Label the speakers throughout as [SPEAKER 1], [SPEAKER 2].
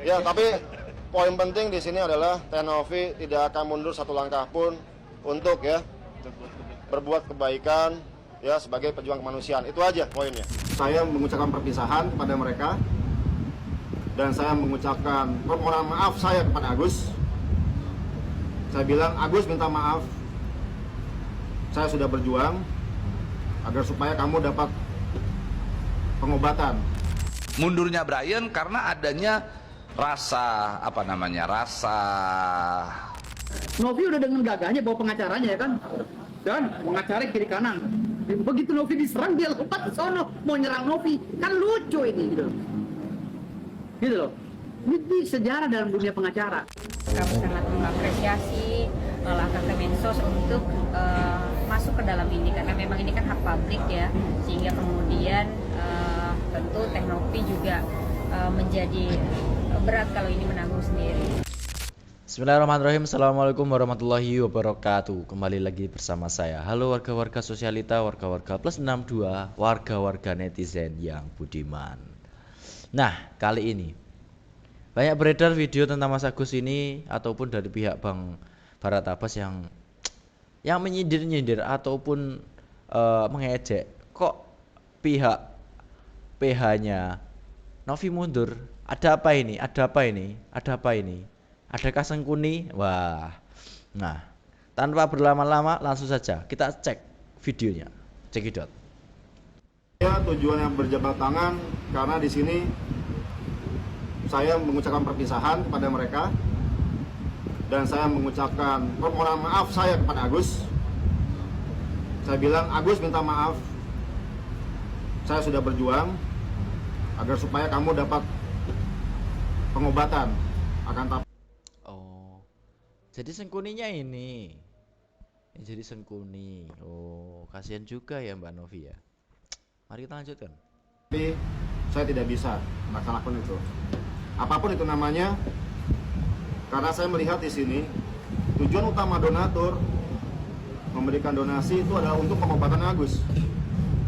[SPEAKER 1] Ya, tapi poin penting di sini adalah Tenovi tidak akan mundur satu langkah pun untuk ya berbuat kebaikan ya sebagai pejuang kemanusiaan. Itu aja poinnya. Saya mengucapkan perpisahan kepada mereka dan saya mengucapkan permohonan maaf saya kepada Agus. Saya bilang, Agus minta maaf. Saya sudah berjuang agar supaya kamu dapat pengobatan.
[SPEAKER 2] Mundurnya Brian karena adanya rasa
[SPEAKER 3] Novi udah dengan gagahnya bawa pengacaranya ya kan, dan pengacara kiri kanan. Begitu Novi diserang dia lompat ke sono mau nyerang Novi, kan lucu ini gitu loh. Ini sejarah dalam dunia pengacara.
[SPEAKER 4] Kami sangat mengapresiasi langkah Kemensos untuk masuk ke dalam ini karena memang ini kan hak publik ya, sehingga kemudian tentu Teknopi juga menjadi berat kalau ini menanggung sendiri.
[SPEAKER 5] Bismillahirrahmanirrahim. Assalamualaikum warahmatullahi wabarakatuh. Kembali lagi bersama saya. Halo warga-warga sosialita, warga-warga plus 62, warga-warga netizen yang budiman. Nah, kali ini banyak beredar video tentang Mas Agus ini ataupun dari pihak Bang Barat Abbas yang menyindir-nyindir ataupun mengejek kok pihak PH-nya Novi mundur. Ada apa ini? Ada apa ini? Ada apa ini? Adakah Sengkuni? Wah. Nah, tanpa berlama-lama langsung saja kita cek videonya. Cekidot.
[SPEAKER 1] Ya, tujuannya berjabat tangan karena di sini saya mengucapkan perpisahan kepada mereka dan saya mengucapkan permohonan maaf saya kepada Agus. Saya bilang, Agus minta maaf. Saya sudah berjuang agar supaya kamu dapat pengobatan akan tapi.
[SPEAKER 5] Oh. Jadi Sengkuninya ini. Ini jadi Sengkuni. Oh, kasihan juga ya Mbak Novi ya. Mari kita lanjutkan.
[SPEAKER 1] Tapi saya tidak bisa melaksanakan itu. Apapun itu namanya, karena saya melihat di sini tujuan utama donatur memberikan donasi itu adalah untuk pengobatan Agus.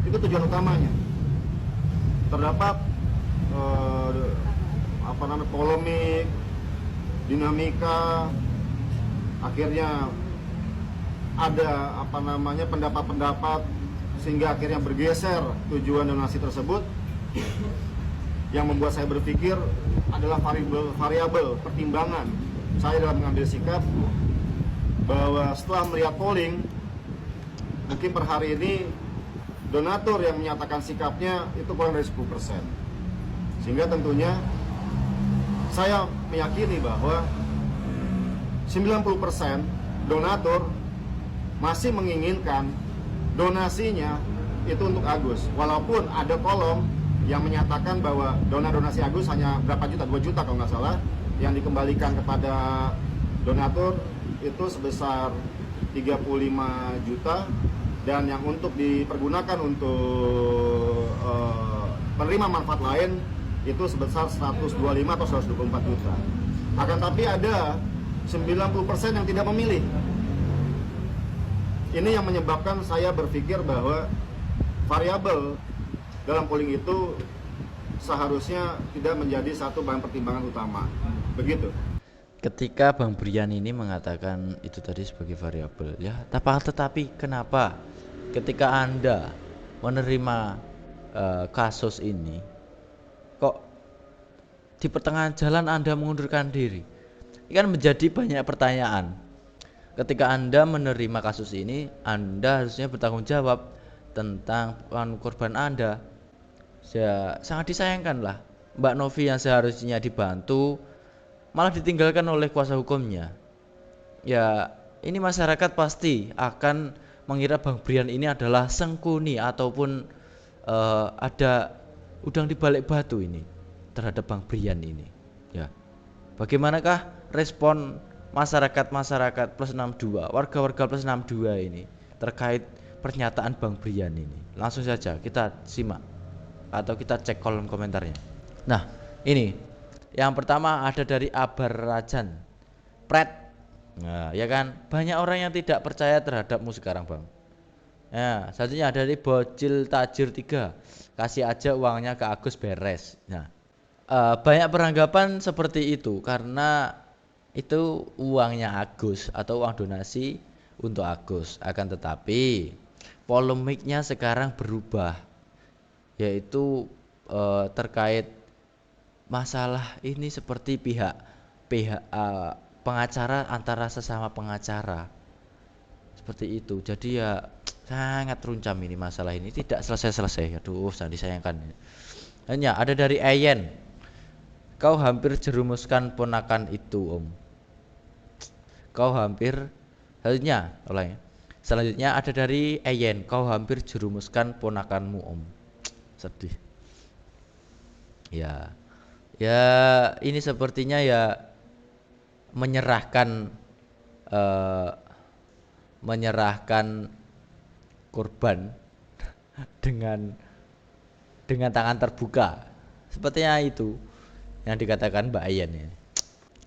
[SPEAKER 1] Itu tujuan utamanya. Terdapat polemik, dinamika, akhirnya ada pendapat-pendapat sehingga akhirnya bergeser tujuan donasi tersebut, yang membuat saya berpikir adalah variabel pertimbangan saya dalam mengambil sikap bahwa setelah melihat polling, mungkin per hari ini donatur yang menyatakan sikapnya itu kurang dari 10%. Sehingga tentunya saya meyakini bahwa 90% donatur masih menginginkan donasinya itu untuk Agus. Walaupun ada kolom yang menyatakan bahwa donasi Agus hanya berapa juta, 2 juta kalau nggak salah, yang dikembalikan kepada donatur itu sebesar 35 juta, dan yang untuk dipergunakan untuk penerima manfaat lain itu sebesar 125 atau 124 juta. Akan tapi ada 90% yang tidak memilih. Ini yang menyebabkan saya berpikir bahwa variabel dalam polling itu seharusnya tidak menjadi satu bahan pertimbangan utama. Begitu.
[SPEAKER 5] Ketika Bang Brian ini mengatakan itu tadi sebagai variabel, ya, tetapi kenapa ketika Anda menerima kasus ini, kok di pertengahan jalan Anda mengundurkan diri? Ini kan menjadi banyak pertanyaan. Ketika Anda menerima kasus ini, Anda harusnya bertanggung jawab tentang korban Anda. Ya, sangat disayangkan lah Mbak Novi yang seharusnya dibantu malah ditinggalkan oleh kuasa hukumnya. Ya, ini masyarakat pasti akan mengira Bang Brian ini adalah Sengkuni ataupun ada udang di balik batu ini terhadap Bang Brian ini. Ya, bagaimanakah respon masyarakat plus 62, warga-warga plus 62 ini terkait pernyataan Bang Brian ini? Langsung saja kita simak atau kita cek kolom komentarnya. Nah, ini yang pertama ada dari Abar Rajan Pret. Nah, ya kan, banyak orang yang tidak percaya terhadapmu sekarang, Bang. Nah, selanjutnya ada dari Bocil Tajir 3. Kasih aja uangnya ke Agus beres. Nah, banyak beranggapan seperti itu karena itu uangnya Agus atau uang donasi untuk Agus. Akan tetapi polemiknya sekarang berubah, yaitu terkait masalah ini seperti pihak pengacara antara sesama pengacara seperti itu. Jadi ya sangat runcam ini masalah ini, tidak selesai-selesai. Aduh, sangat disayangkan. Hanya ada dari Ayen, kau hampir jerumuskan ponakan itu, Om. Kau hampir, selanjutnya oleh selanjutnya ada dari Ayen, kau hampir jerumuskan ponakanmu, Om. Sedih. Ya, ya ini sepertinya ya menyerahkan korban dengan tangan terbuka, sepertinya itu yang dikatakan Mbak Ayen ya.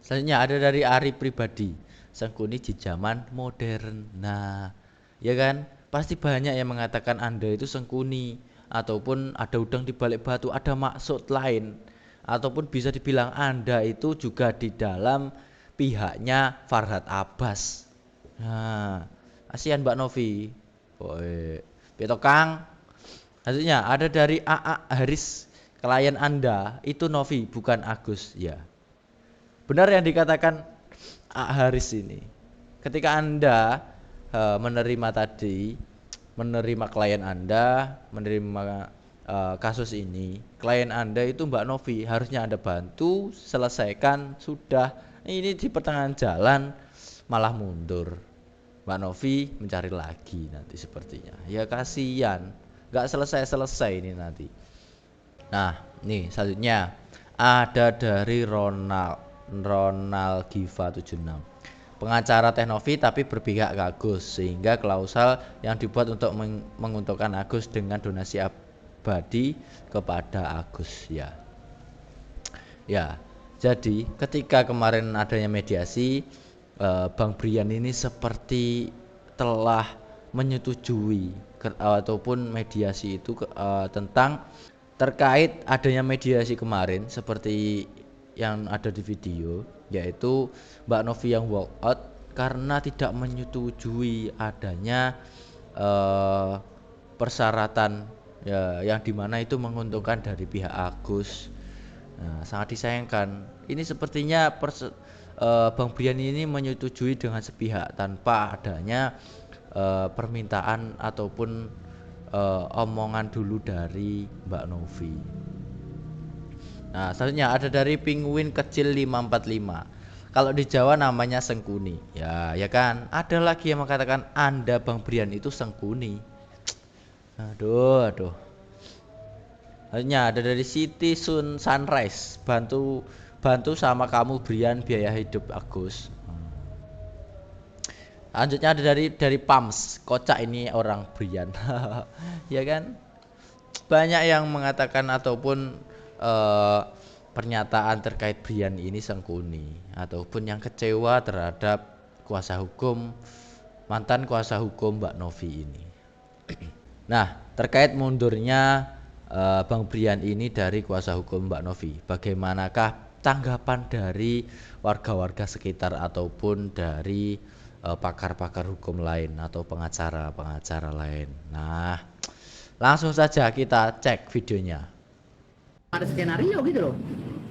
[SPEAKER 5] Selanjutnya ada dari Ari Pribadi, Sengkuni di zaman modern. Nah, ya kan, pasti banyak yang mengatakan Anda itu sengkuni, ataupun ada udang di balik batu, ada maksud lain, ataupun bisa dibilang Anda itu juga di dalam pihaknya Farhad Abbas. Nah, kasihan Mbak Novi. Beto Kang. Maksudnya ada dari AA Haris, klien Anda itu Novi bukan Agus. Ya, benar yang dikatakan AA Haris ini. Ketika Anda menerima klien Anda, menerima kasus ini, klien Anda itu Mbak Novi, harusnya Anda bantu selesaikan. Sudah, ini di pertengahan jalan malah mundur. Mbak Novi mencari lagi nanti sepertinya. Ya kasihan, nggak selesai ini nanti. Nah, nih selanjutnya ada dari Ronald Giva 76. Pengacara Teknovi tapi berpihak ke Agus, sehingga klausal yang dibuat untuk menguntungkan Agus dengan donasi abadi kepada Agus ya. Ya, jadi ketika kemarin adanya mediasi, Bang Brian ini seperti telah menyetujui ataupun mediasi itu tentang terkait adanya mediasi kemarin seperti yang ada di video, yaitu Mbak Novi yang walk out karena tidak menyetujui adanya persyaratan ya, yang dimana itu menguntungkan dari pihak Agus. Nah, sangat disayangkan. Ini sepertinya Bang Brian ini menyetujui dengan sepihak tanpa adanya permintaan ataupun omongan dulu dari Mbak Novi. Nah, selanjutnya ada dari Penguin Kecil 545. Kalau di Jawa namanya sengkuni. Ya kan? Ada lagi yang mengatakan Anda Bang Brian itu sengkuni. Aduh. Selanjutnya ada dari Siti Sunrise. Bantu sama kamu Brian biaya hidup Agus. Selanjutnya ada dari Pams, kocak ini orang Brian. Ya kan? Banyak yang mengatakan ataupun pernyataan terkait Brian ini sengkuni, ataupun yang kecewa terhadap mantan kuasa hukum Mbak Novi ini. Nah, terkait mundurnya Bang Brian ini dari kuasa hukum Mbak Novi, bagaimanakah tanggapan dari warga-warga sekitar ataupun dari pakar-pakar hukum lain atau pengacara lain? Nah, langsung saja kita cek videonya.
[SPEAKER 3] Ada skenario gitu loh.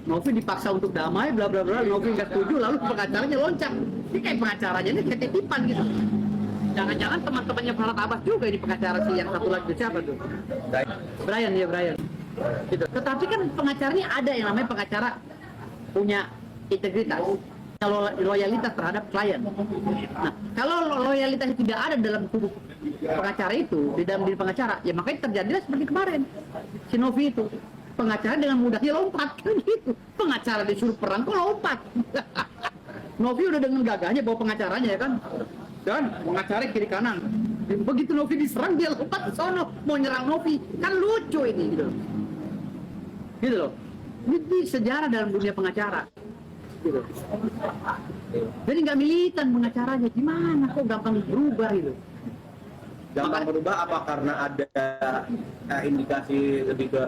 [SPEAKER 3] Novi dipaksa untuk damai, bla bla bla. Novi nggak setuju, lalu pengacaranya loncat. Ini kayak pengacaranya ini kayak titipan gitu. Jangan-jangan teman-temannya Farhad Abbas juga ini pengacara si yang satu lagi, siapa tuh? Brian. Gitu. Tetapi kan pengacaranya ada yang namanya pengacara punya integritas, kalau loyalitas terhadap klien. Nah, kalau loyalitas tidak ada dalam tubuh pengacara itu, di dalam diri pengacara, ya makanya terjadilah seperti kemarin si Novi itu. Pengacara dengan mudahnya lompat kan gitu. Pengacara disuruh perang kok lompat. Novi udah dengan gagahnya bawa pengacaranya ya kan. Dan pengacara kiri kanan. Begitu Novi diserang dia lompat ke sono mau nyerang Novi. Kan lucu ini gitu. Gitu loh. Ini sejarah dalam dunia pengacara. Gitu. Jadi nggak militan pengacaranya, gimana kok gampang berubah gitu.
[SPEAKER 6] Gampang berubah apa karena ada indikasi lebih ke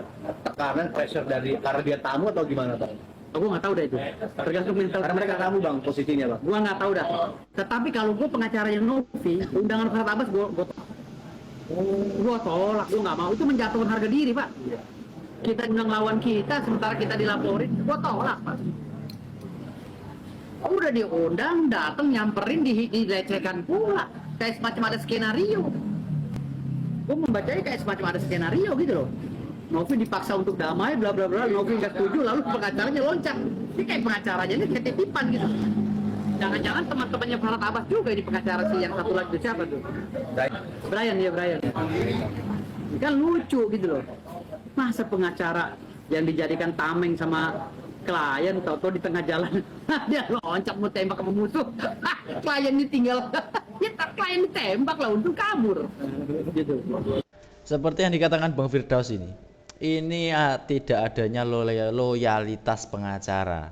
[SPEAKER 6] tekanan pressure dari karena dia tamu atau gimana Bang?
[SPEAKER 3] Aku nggak tahu dah itu. Tergantung mental
[SPEAKER 6] Karena mereka tamu Bang posisinya Bang.
[SPEAKER 3] Gua nggak tahu dah. Tetapi kalau gua pengacaranya Novi, undangan Farhad Abbas gua tolak, gua nggak mau. Itu menjatuhkan harga diri, Pak. Kita undang lawan kita, sementara kita dilaporin, gua tolak, Pak. Udah diundang, datang nyamperin, dilecehkan pula. Kayak semacam ada skenario. Gua membacanya kayak semacam ada skenario gitu loh. Novi dipaksa untuk damai, bla bla bla. Novi nggak setuju, lalu pengacaranya loncat. Ini kayak pengacaranya ini kayak titipan gitu. Jangan-jangan teman-temannya Farhad Abbas juga ini pengacara si yang satu lagi, siapa tuh? Brian ya Brian. Ini kan lucu gitu loh. Masa pengacara yang dijadikan tameng sama klien, tau-tau di tengah jalan dia loncat mau tembak sama musuh. Klien ditinggal. Ya klien ditembak lah, untung kabur. Gitu.
[SPEAKER 5] Seperti yang dikatakan Bang Firdaus ini tidak adanya loyalitas pengacara.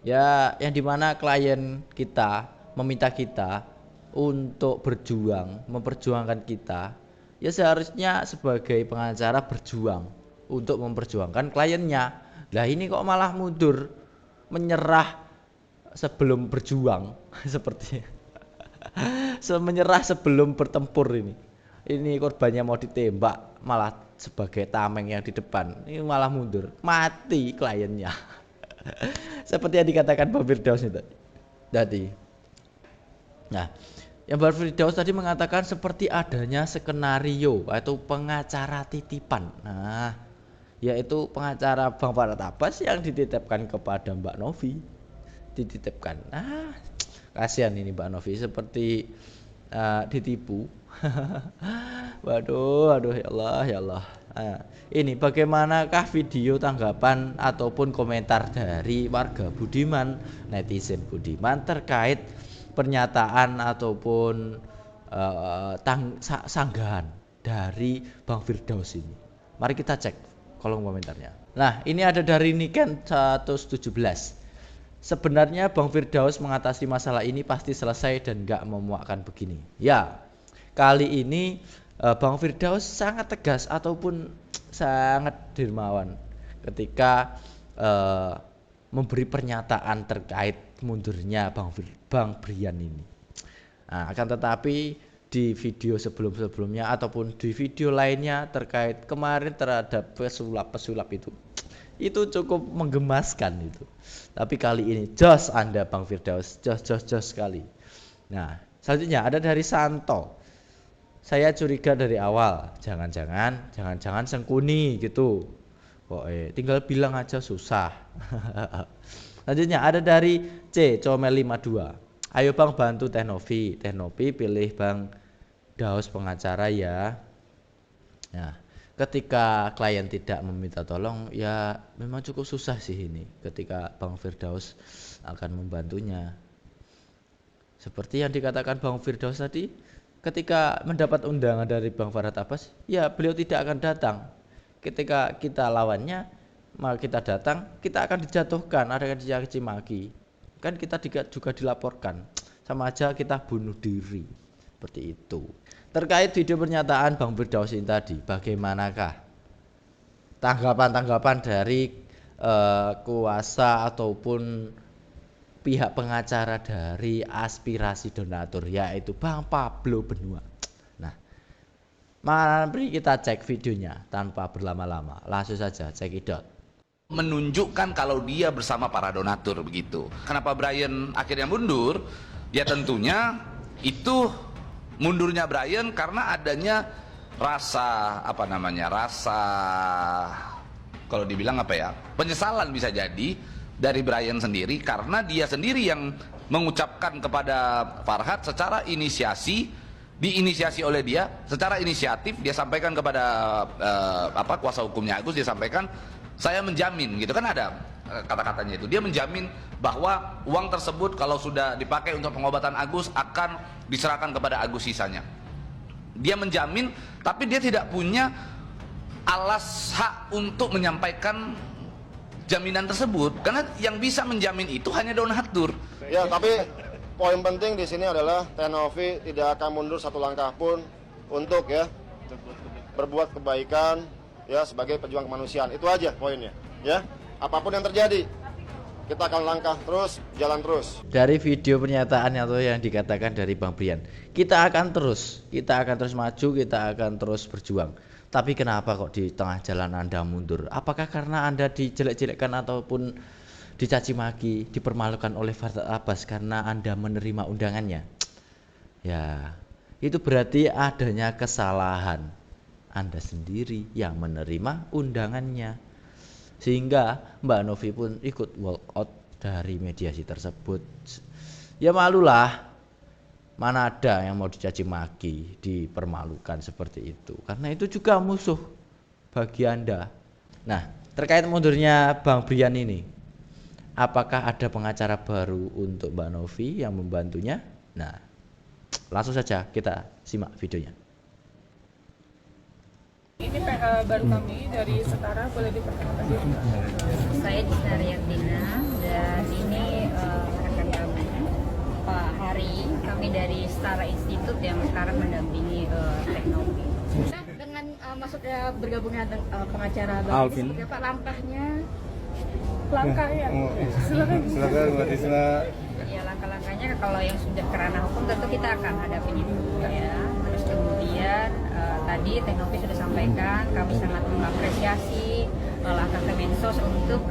[SPEAKER 5] Ya, yang dimana klien kita meminta kita untuk berjuang, memperjuangkan kita, ya seharusnya sebagai pengacara berjuang untuk memperjuangkan kliennya. Lah ini kok malah mundur, menyerah sebelum berjuang seperti menyerah sebelum bertempur ini. Ini korbannya mau ditembak, malah sebagai tameng yang di depan, ini malah mundur, mati kliennya. Seperti yang dikatakan Bang Firdaus itu tadi. Nah, yang Bang Firdaus tadi mengatakan seperti adanya skenario atau pengacara titipan. Nah, yaitu pengacara Bang Farhad Abbas yang dititipkan kepada Mbak Novi. Dititipkan. Nah, kasihan ini Mbak Novi seperti ditipu. Waduh, ya Allah. Nah, ini bagaimanakah video tanggapan ataupun komentar dari warga budiman, netizen budiman terkait pernyataan ataupun sanggahan dari Bang Firdaus ini? Mari kita cek kolom komentarnya. Nah, ini ada dari Niken 117. Sebenarnya Bang Firdaus mengatasi masalah ini pasti selesai dan gak memuakkan begini. Ya, kali ini Bang Firdaus sangat tegas ataupun sangat dermawan ketika memberi pernyataan terkait mundurnya Bang Brian ini. Nah, akan tetapi di video sebelum-sebelumnya ataupun di video lainnya terkait kemarin terhadap pesulap itu cukup menggemaskan itu. Tapi kali ini jos Anda Bang Firdaus, jos sekali. Nah, selanjutnya ada dari Santo. Saya curiga dari awal, jangan-jangan sengkuni gitu. Kok tinggal bilang aja susah. Selanjutnya ada dari C Comel 52. Ayo Bang bantu Teh Novi pilih Bang Daus pengacara ya. Nah, ketika klien tidak meminta tolong, ya memang cukup susah sih ini ketika Bang Firdaus akan membantunya. Seperti yang dikatakan Bang Firdaus tadi, ketika mendapat undangan dari Bang Farhad Abbas, ya beliau tidak akan datang. Ketika kita lawannya, maka kita datang, kita akan dijatuhkan, ada yang dicaci maki. Kan kita juga dilaporkan, sama aja kita bunuh diri. Seperti itu. Terkait video pernyataan Bang Firdaus ini tadi, bagaimanakah tanggapan dari kuasa ataupun pihak pengacara dari aspirasi donatur, yaitu Bang Pablo Benua. Nah, mari kita cek videonya tanpa berlama-lama, langsung saja cekidot.
[SPEAKER 2] Menunjukkan kalau dia bersama para donatur begitu. Kenapa Brian akhirnya mundur? Ya tentunya itu mundurnya Brian karena adanya rasa kalau dibilang penyesalan bisa jadi dari Brian sendiri, karena dia sendiri yang mengucapkan kepada Farhad secara diinisiasi oleh dia, secara inisiatif dia sampaikan kepada kuasa hukumnya Agus, dia sampaikan saya menjamin, gitu kan ada kata-katanya itu, dia menjamin bahwa uang tersebut kalau sudah dipakai untuk pengobatan Agus akan diserahkan kepada Agus sisanya. Dia menjamin, tapi dia tidak punya alas hak untuk menyampaikan jaminan tersebut, karena yang bisa menjamin itu hanya donatur.
[SPEAKER 1] Ya, tapi poin penting di sini adalah Tenovi tidak akan mundur satu langkah pun untuk ya berbuat kebaikan ya sebagai pejuang kemanusiaan. Itu aja poinnya ya. Apapun yang terjadi kita akan langkah terus, jalan terus.
[SPEAKER 5] Dari video pernyataan atau yang dikatakan dari Bang Brian, kita akan terus maju, kita akan terus berjuang. Tapi kenapa kok di tengah jalan Anda mundur? Apakah karena Anda dijelek-jelekkan ataupun dicaci maki, dipermalukan oleh Farhad Abbas karena Anda menerima undangannya? Ya, itu berarti adanya kesalahan Anda sendiri yang menerima undangannya. Sehingga Mbak Novi pun ikut walk out dari mediasi tersebut. Ya malulah. Mana ada yang mau dicaci maki, dipermalukan seperti itu. Karena itu juga musuh bagi Anda. Nah, terkait mundurnya Bang Brian ini, apakah ada pengacara baru untuk Mbak Novi yang membantunya? Nah, langsung saja kita simak videonya.
[SPEAKER 7] Ini baru kami dari Setara, boleh diperkenalkan diri?
[SPEAKER 4] Saya Dina Riyatina dan ini rekan kami Pak Hari, kami dari Setara Institute yang sekarang mendampingi Teknovi.
[SPEAKER 8] Nah, dengan maksudnya bergabungnya pengacara Bang
[SPEAKER 6] Alvin.
[SPEAKER 8] seperti apa langkahnya?
[SPEAKER 7] Langkah ya? Silakan.
[SPEAKER 6] Silakan Mbak Tisna.
[SPEAKER 4] Ya langkah-langkahnya kalau yang sudah ke ranah hukum tentu kita akan hadapi itu ya. Terus kemudian tadi Teknovi sudah sampaikan kami sangat mengapresiasi langkah Kemensos untuk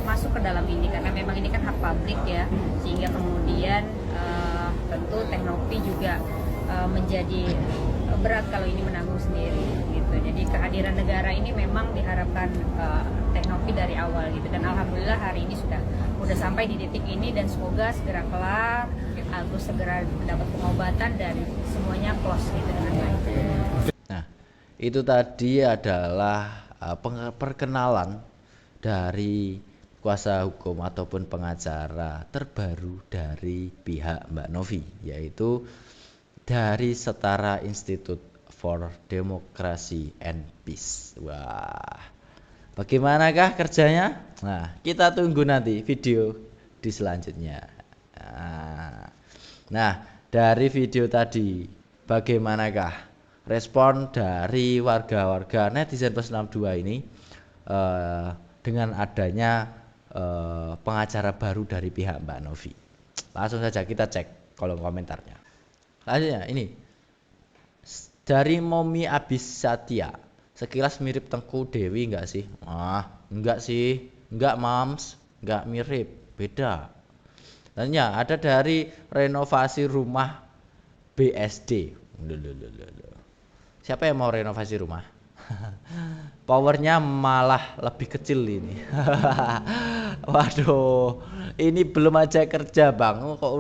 [SPEAKER 4] masuk ke dalam ini karena memang ini kan hak publik ya, sehingga kemudian tentu Teknovi juga menjadi berat kalau ini menanggung sendiri gitu. Jadi kehadiran negara ini memang diharapkan Teknovi dari awal gitu, dan alhamdulillah hari ini sudah sampai di titik ini dan semoga segera kelar, Agus segera mendapat pengobatan dan semuanya close gitu dengan baik.
[SPEAKER 5] Nah, itu tadi adalah perkenalan dari kuasa hukum ataupun pengacara terbaru dari pihak Mbak Novi, yaitu dari Setara Institute for Democracy and Peace. Wah, bagaimanakah kerjanya? Nah, kita tunggu nanti video di selanjutnya. Nah, dari video tadi, bagaimanakah respon dari warga-warga netizen plus 62 ini dengan adanya pengacara baru dari pihak Mbak Novi? Langsung saja kita cek kolom komentarnya. Selanjutnya ini dari Momi Abis Satya, sekilas mirip Tengku Dewi enggak sih? Enggak sih, enggak Mams, enggak mirip, beda. Tanya ada dari renovasi rumah BSD. Siapa yang mau renovasi rumah? Powernya malah lebih kecil ini. Waduh, ini belum aja kerja Bang, kok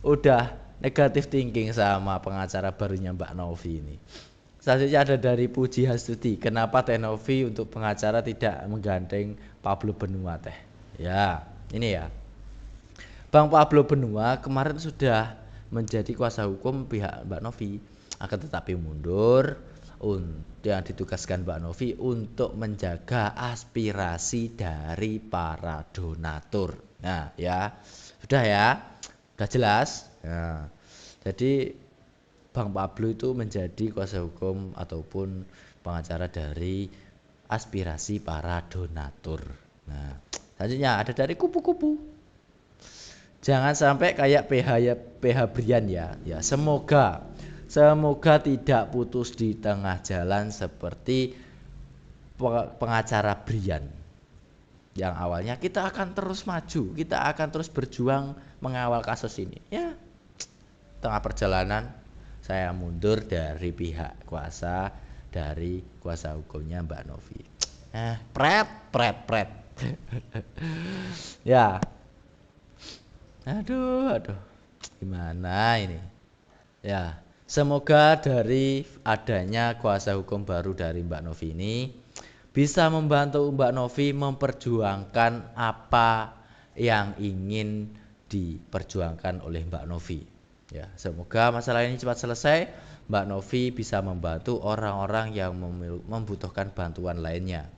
[SPEAKER 5] udah negatif thinking sama pengacara barunya Mbak Novi ini. Selanjutnya ada dari Puji Hastuti, kenapa Teknovi untuk pengacara tidak menggandeng Pablo Benua teh? Ya, ini ya. Bang Pablo Benua kemarin sudah menjadi kuasa hukum pihak Mbak Novi, akan tetapi mundur yang ditugaskan Mbak Novi untuk menjaga aspirasi dari para donatur. Nah, ya. Sudah ya. Sudah jelas. Nah, jadi Bang Pablo itu menjadi kuasa hukum ataupun pengacara dari aspirasi para donatur. Nah, selanjutnya ada dari kupu-kupu. Jangan sampai kayak PH Brian ya. Ya, semoga tidak putus di tengah jalan seperti pengacara Brian. Yang awalnya kita akan terus maju, kita akan terus berjuang mengawal kasus ini. Ya, tengah perjalanan saya mundur dari pihak kuasa, dari kuasa hukumnya Mbak Novi. Pret. Ya. Aduh. Gimana ini? Ya, semoga dari adanya kuasa hukum baru dari Mbak Novi ini bisa membantu Mbak Novi memperjuangkan apa yang ingin diperjuangkan oleh Mbak Novi. Ya, semoga masalah ini cepat selesai. Mbak Novi bisa membantu orang-orang yang membutuhkan bantuan lainnya.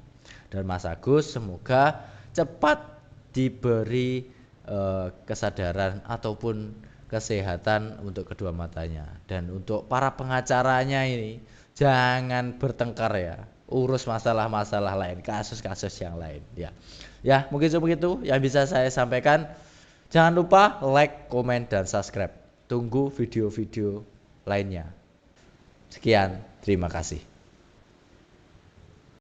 [SPEAKER 5] Dan Mas Agus semoga cepat diberi kesadaran ataupun kesehatan untuk kedua matanya. Dan untuk para pengacaranya ini jangan bertengkar ya, urus masalah-masalah lain, kasus-kasus yang lain ya. Ya, mungkin begitu yang bisa saya sampaikan. Jangan lupa like, komen, dan subscribe. Tunggu video-video lainnya. Sekian, terima kasih.